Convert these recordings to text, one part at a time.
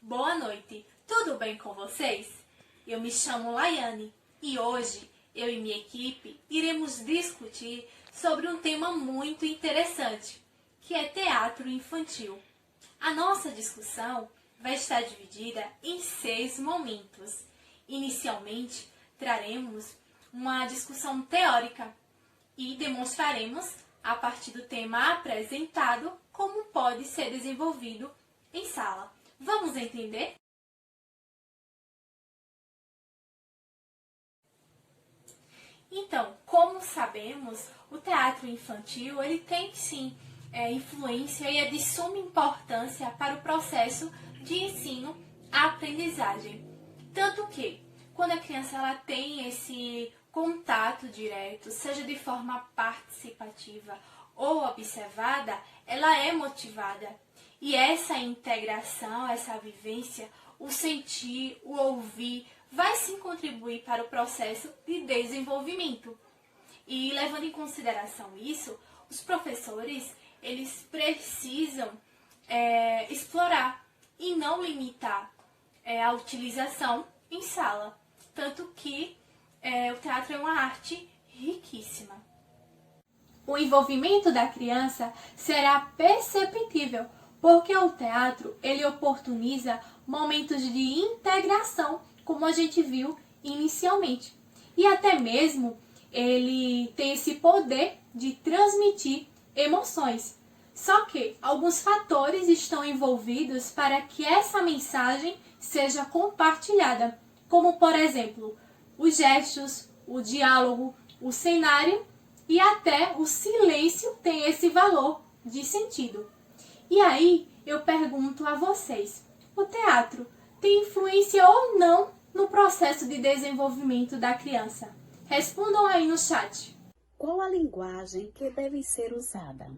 Boa noite, tudo bem com vocês? Eu me chamo Laiane e hoje eu e minha equipe iremos discutir sobre um tema muito interessante, que é teatro infantil. A nossa discussão vai estar dividida em 6 momentos. Inicialmente, traremos uma discussão teórica e demonstraremos, a partir do tema apresentado, como pode ser desenvolvido em sala. Vamos entender? Então, como sabemos, o teatro infantil ele tem sim influência e é de suma importância para o processo de ensino-aprendizagem. Tanto que, quando a criança ela tem esse contato direto, seja de forma participativa ou observada, ela é motivada. E essa integração, essa vivência, o sentir, o ouvir, vai sim contribuir para o processo de desenvolvimento. E levando em consideração isso, os professores eles precisam explorar e não limitar a utilização em sala. Tanto que o teatro é uma arte riquíssima. O envolvimento da criança será perceptível, porque o teatro ele oportuniza momentos de integração, como a gente viu inicialmente. E até mesmo ele tem esse poder de transmitir emoções. Só que alguns fatores estão envolvidos para que essa mensagem seja compartilhada, como por exemplo, os gestos, o diálogo, o cenário e até o silêncio tem esse valor de sentido. E aí eu pergunto a vocês, o teatro tem influência ou não no processo de desenvolvimento da criança? Respondam aí no chat. Qual a linguagem que deve ser usada?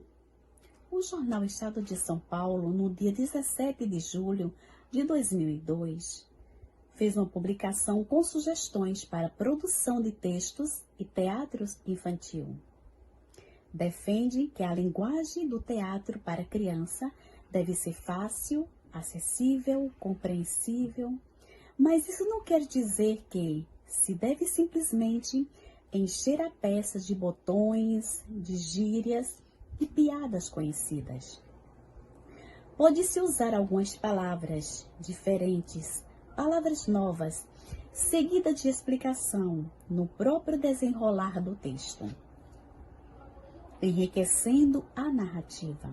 O jornal Estado de São Paulo, no dia 17 de julho de 2002, fez uma publicação com sugestões para a produção de textos e teatros infantil. Defende que a linguagem do teatro para criança deve ser fácil, acessível, compreensível, mas isso não quer dizer que se deve simplesmente encher a peça de botões, de gírias e piadas conhecidas. Pode-se usar algumas palavras diferentes, palavras novas, seguida de explicação no próprio desenrolar do texto, enriquecendo a narrativa.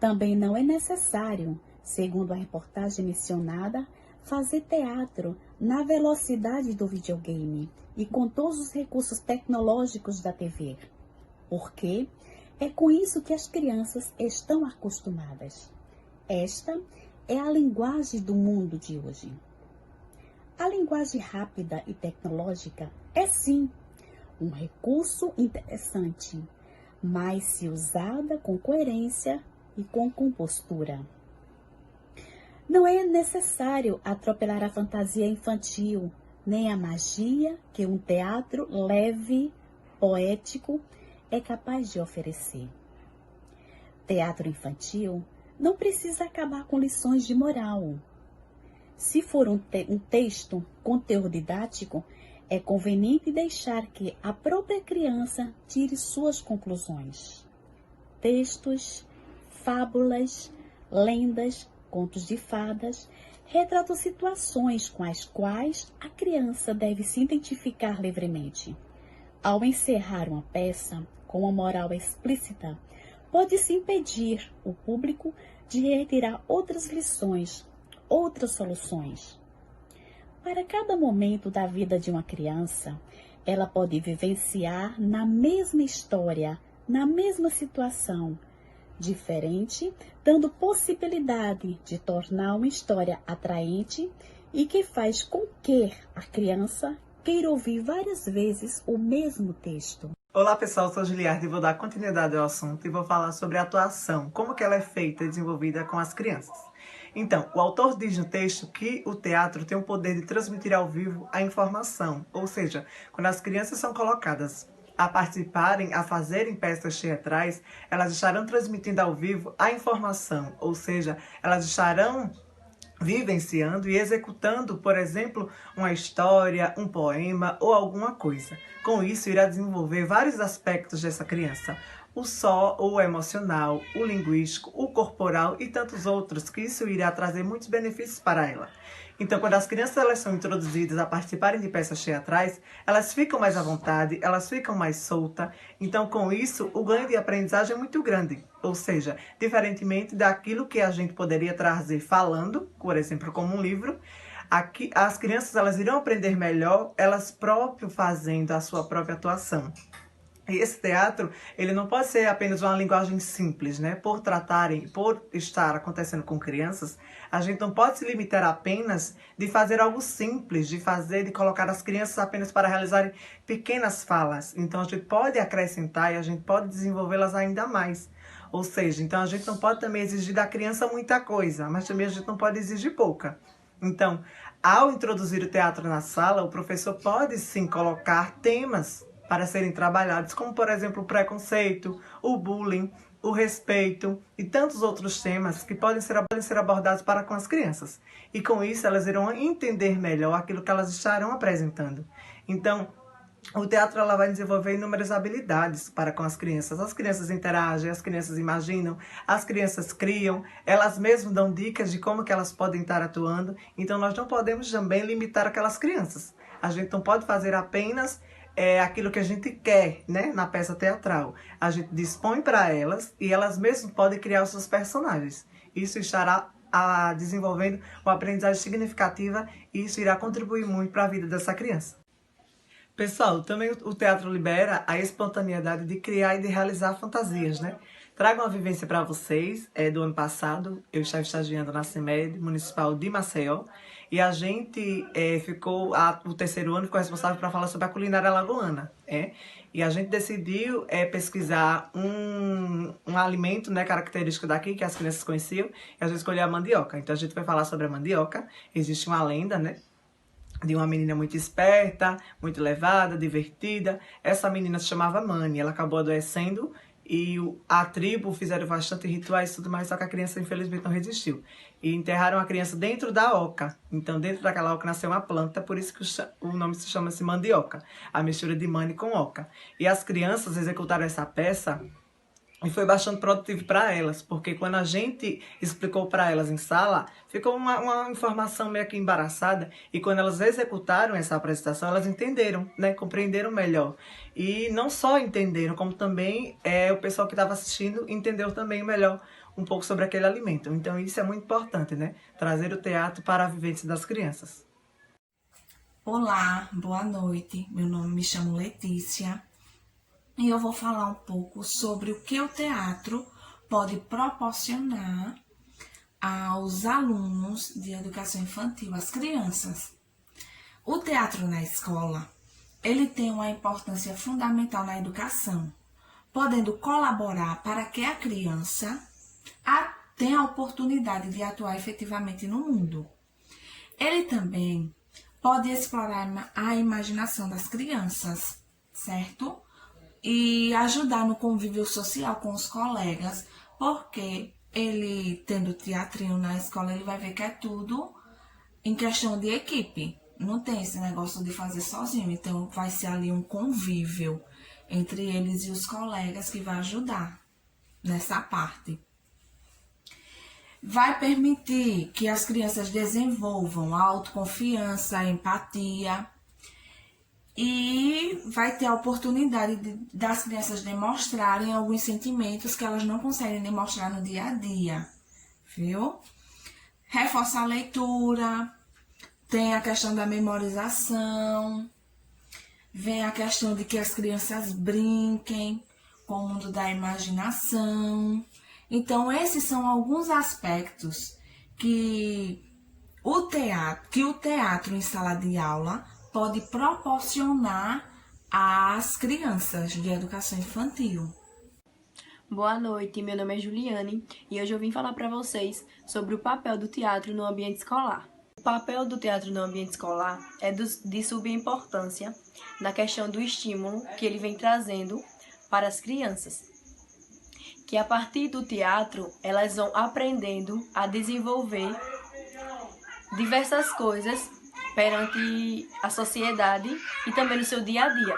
Também não é necessário, segundo a reportagem mencionada, fazer teatro na velocidade do videogame e com todos os recursos tecnológicos da TV, porque é com isso que as crianças estão acostumadas. Esta é a linguagem do mundo de hoje. A linguagem rápida e tecnológica é sim um recurso interessante, mas se usada com coerência e com compostura. Não é necessário atropelar a fantasia infantil, nem a magia que um teatro leve, poético, é capaz de oferecer. Teatro infantil não precisa acabar com lições de moral. Se for um texto com teor didático, é conveniente deixar que a própria criança tire suas conclusões. Textos, fábulas, lendas, contos de fadas, retratam situações com as quais a criança deve se identificar livremente. Ao encerrar uma peça com uma moral explícita, pode-se impedir o público de retirar outras lições, outras soluções. Para cada momento da vida de uma criança, ela pode vivenciar na mesma história, na mesma situação, diferente, dando possibilidade de tornar uma história atraente e que faz com que a criança queira ouvir várias vezes o mesmo texto. Olá pessoal, eu sou Giliardi e vou dar continuidade ao assunto e vou falar sobre a atuação, como que ela é feita e desenvolvida com as crianças. Então, o autor diz no texto que o teatro tem o poder de transmitir ao vivo a informação, ou seja, quando as crianças são colocadas a participarem, a fazerem peças teatrais, elas estarão transmitindo ao vivo a informação, ou seja, elas estarão vivenciando e executando, por exemplo, uma história, um poema ou alguma coisa. Com isso, irá desenvolver vários aspectos dessa criança. O emocional, o linguístico, o corporal e tantos outros, que isso irá trazer muitos benefícios para ela. Então, quando as crianças elas são introduzidas a participarem de peças teatrais, elas ficam mais à vontade, elas ficam mais soltas. Então, com isso, o ganho de aprendizagem é muito grande. Ou seja, diferentemente daquilo que a gente poderia trazer falando, por exemplo, como um livro, aqui as crianças elas irão aprender melhor, elas próprias fazendo a sua própria atuação. E esse teatro, ele não pode ser apenas uma linguagem simples, né? Por estar acontecendo com crianças, a gente não pode se limitar apenas de fazer algo simples, de colocar as crianças apenas para realizarem pequenas falas. Então, a gente pode acrescentar e a gente pode desenvolvê-las ainda mais. Ou seja, então a gente não pode também exigir da criança muita coisa, mas também a gente não pode exigir pouca. Então, ao introduzir o teatro na sala, o professor pode sim colocar temas para serem trabalhados, como por exemplo o preconceito, o bullying, o respeito e tantos outros temas que podem ser abordados para com as crianças. E com isso elas irão entender melhor aquilo que elas estarão apresentando. Então, o teatro ela vai desenvolver inúmeras habilidades para com as crianças. As crianças interagem, as crianças imaginam, as crianças criam, elas mesmas dão dicas de como que elas podem estar atuando. Então, nós não podemos também limitar aquelas crianças. A gente não pode fazer apenas aquilo que a gente quer, né, na peça teatral. A gente dispõe para elas e elas mesmas podem criar os seus personagens. Isso estará desenvolvendo uma aprendizagem significativa e isso irá contribuir muito para a vida dessa criança. Pessoal, também o teatro libera a espontaneidade de criar e de realizar fantasias, né? Trago uma vivência para vocês. Do ano passado, eu estava estagiando na CEMED Municipal de Maceió e a gente o terceiro ano ficou responsável para falar sobre a culinária alagoana. E a gente decidiu pesquisar um alimento, né, característico daqui, que as crianças conheciam, e a gente escolheu a mandioca. Então a gente vai falar sobre a mandioca. Existe uma lenda, né, de uma menina muito esperta, muito levada, divertida. Essa menina se chamava Mani, ela acabou adoecendo e a tribo fizeram bastante rituais e tudo mais, só que a criança infelizmente não resistiu. E enterraram a criança dentro da oca. Então dentro daquela oca nasceu uma planta, por isso que o nome se chama-se mandioca, a mistura de mani com oca. E as crianças executaram essa peça e foi bastante produtivo para elas, porque quando a gente explicou para elas em sala, ficou uma informação meio que embaraçada, e quando elas executaram essa apresentação, elas entenderam, né, compreenderam melhor. E não só entenderam, como também o pessoal que estava assistindo entendeu também melhor um pouco sobre aquele alimento. Então isso é muito importante, né, trazer o teatro para a vivência das crianças. Olá, boa noite, meu nome me chamo Letícia. E eu vou falar um pouco sobre o que o teatro pode proporcionar aos alunos de educação infantil, às crianças. O teatro na escola, ele tem uma importância fundamental na educação, podendo colaborar para que a criança tenha a oportunidade de atuar efetivamente no mundo. Ele também pode explorar a imaginação das crianças, certo? E ajudar no convívio social com os colegas, porque ele, tendo teatrinho na escola, ele vai ver que é tudo em questão de equipe. Não tem esse negócio de fazer sozinho, então vai ser ali um convívio entre eles e os colegas que vai ajudar nessa parte. Vai permitir que as crianças desenvolvam a autoconfiança, a empatia, e vai ter a oportunidade das crianças demonstrarem alguns sentimentos que elas não conseguem demonstrar no dia a dia, viu? Reforça a leitura, tem a questão da memorização, vem a questão de que as crianças brinquem com o mundo da imaginação. Então, esses são alguns aspectos que o teatro em sala de aula pode proporcionar às crianças de educação infantil. Boa noite, meu nome é Juliane e hoje eu vim falar para vocês sobre o papel do teatro no ambiente escolar. O papel do teatro no ambiente escolar é de suma importância na questão do estímulo que ele vem trazendo para as crianças, que a partir do teatro elas vão aprendendo a desenvolver diversas coisas perante a sociedade e também no seu dia a dia.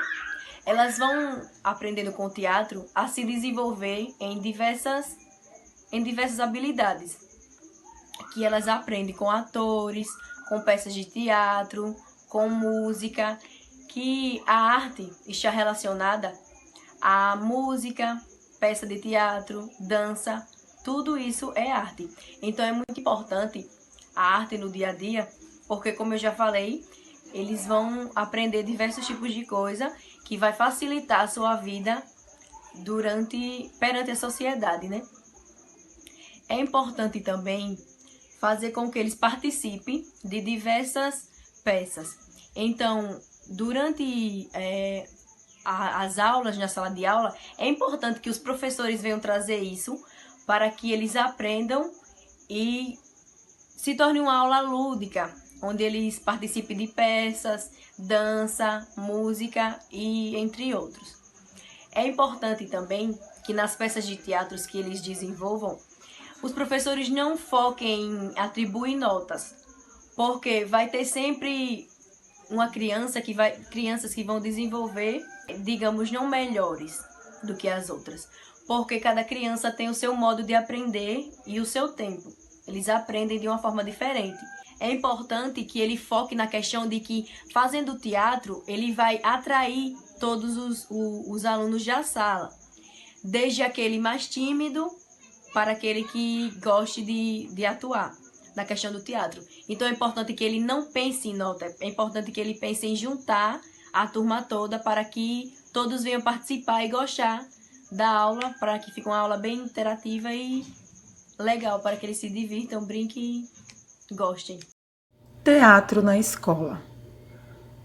Elas vão aprendendo com o teatro a se desenvolver em diversas habilidades que elas aprendem com atores, com peças de teatro, com música, que a arte está relacionada à música, peça de teatro, dança, tudo isso é arte. Então é muito importante a arte no dia a dia, porque como eu já falei, eles vão aprender diversos tipos de coisa que vai facilitar a sua vida perante a sociedade, né? É importante também fazer com que eles participem de diversas peças. Então, durante as aulas, na sala de aula, é importante que os professores venham trazer isso para que eles aprendam e se torne uma aula lúdica, onde eles participem de peças, dança, música e entre outros. É importante também que nas peças de teatro que eles desenvolvam, os professores não foquem em atribuir notas, porque vai ter sempre crianças que vão desenvolver, digamos, não melhores do que as outras, porque cada criança tem o seu modo de aprender e o seu tempo. Eles aprendem de uma forma diferente. É importante que ele foque na questão de que, fazendo teatro, ele vai atrair todos os alunos da sala, desde aquele mais tímido para aquele que goste de atuar na questão do teatro. Então é importante que ele não pense em nota, é importante que ele pense em juntar a turma toda para que todos venham participar e gostar da aula, para que fique uma aula bem interativa e legal, para que eles se divirtam, brinquem e gostem. Teatro na escola.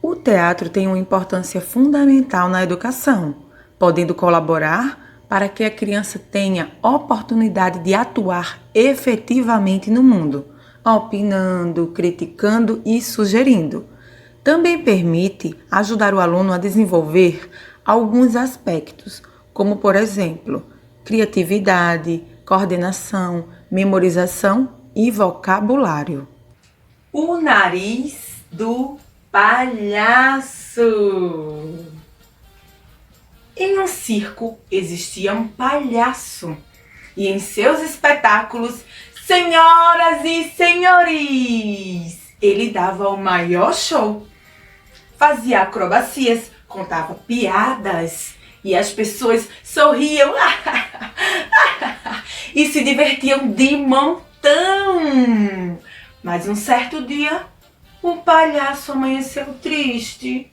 O teatro tem uma importância fundamental na educação, podendo colaborar para que a criança tenha oportunidade de atuar efetivamente no mundo, opinando, criticando e sugerindo. Também permite ajudar o aluno a desenvolver alguns aspectos, como, por exemplo, criatividade, coordenação, memorização e vocabulário. O nariz do palhaço. Em um circo existia um palhaço e em seus espetáculos, senhoras e senhores, ele dava o maior show. Fazia acrobacias, contava piadas e as pessoas sorriam e se divertiam de montão. Mas um certo dia, o palhaço amanheceu triste.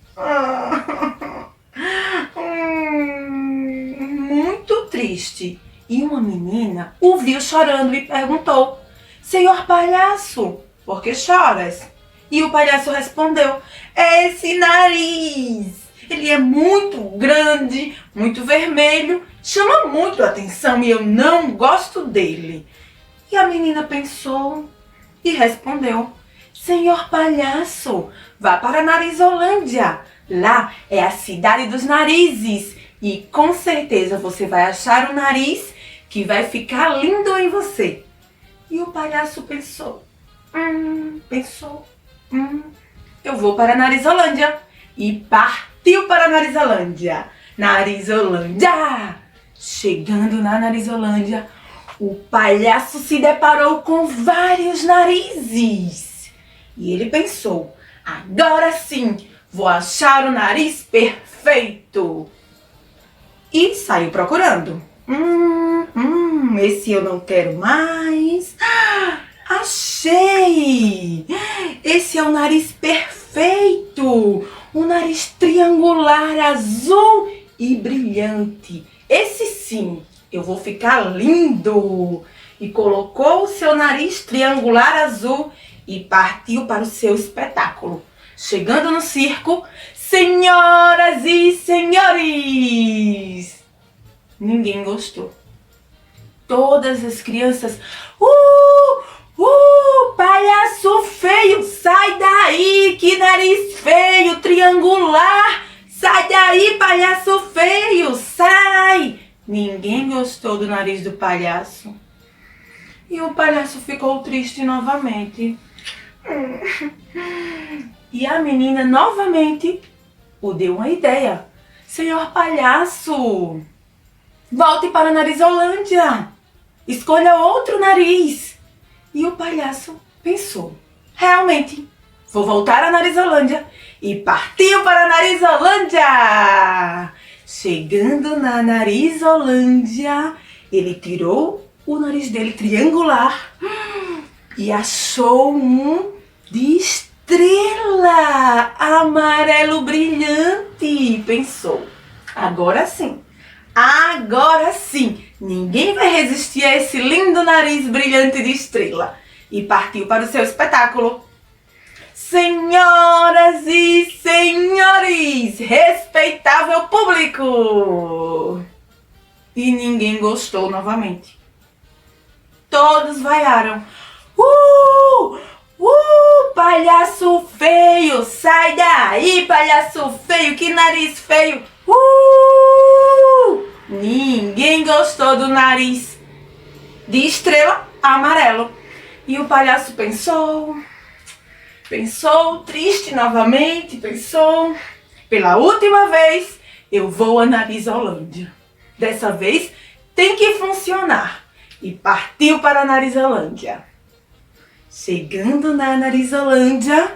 Muito triste. E uma menina o viu chorando e perguntou: Senhor palhaço, por que choras? E o palhaço respondeu: é esse nariz. Ele é muito grande, muito vermelho, chama muito a atenção e eu não gosto dele. E a menina pensou e respondeu: Senhor palhaço, vá para Narizolândia. Lá é a cidade dos narizes e com certeza você vai achar um nariz que vai ficar lindo em você. E o palhaço pensou, eu vou para Narizolândia. E partiu para Narizolândia. Narizolândia! Chegando na Narizolândia, o palhaço se deparou com vários narizes. E ele pensou, agora sim, vou achar o nariz perfeito. E saiu procurando. Esse eu não quero mais. Achei! Esse é o nariz perfeito. Um nariz triangular, azul e brilhante. Esse sim, eu vou ficar lindo. E colocou o seu nariz triangular azul e partiu para o seu espetáculo. Chegando no circo, senhoras e senhores, ninguém gostou. Todas as crianças, palhaço feio, sai daí, que nariz feio, triangular, sai daí, palhaço feio, sai. Ninguém gostou do nariz do palhaço. E o palhaço ficou triste novamente. E a menina novamente o deu uma ideia. Senhor palhaço, volte para a Narizolândia. Escolha outro nariz. E o palhaço pensou. Realmente, vou voltar à Narizolândia. E partiu para a Narizolândia. Chegando na Narizolândia, ele tirou o nariz dele triangular e achou um de estrela amarelo brilhante. Pensou, agora sim, ninguém vai resistir a esse lindo nariz brilhante de estrela. E partiu para o seu espetáculo. Senhoras e senhores, respeitável público! E ninguém gostou novamente. Todos vaiaram. Palhaço feio! Sai daí, palhaço feio! Que nariz feio! Ninguém gostou do nariz de estrela amarelo. E o palhaço pensou, triste novamente, pensou, pela última vez eu vou à Narizolândia. Dessa vez tem que funcionar. E partiu para a Narizolândia. Chegando na Narizolândia,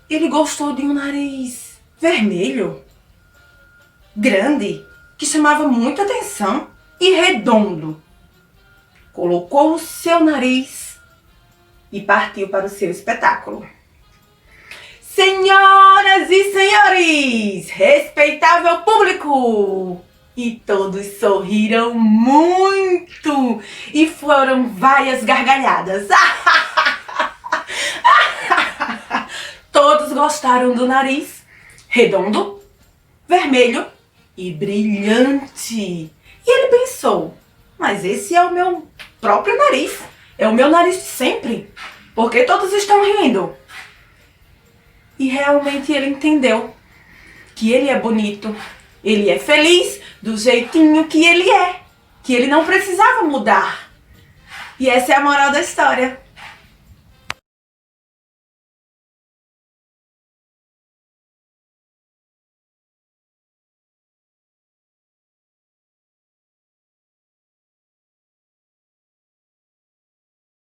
ele gostou de um nariz vermelho, grande, que chamava muita atenção e redondo. Colocou o seu nariz e partiu para o seu espetáculo. Senhoras e senhores, respeitável público! E todos sorriram muito e foram várias gargalhadas. Todos gostaram do nariz redondo, vermelho e brilhante. E ele pensou, mas esse é o meu próprio nariz. É o meu nariz de sempre. Por que todos estão rindo? E realmente ele entendeu que ele é bonito. Ele é feliz do jeitinho que ele é. Que ele não precisava mudar. E essa é a moral da história.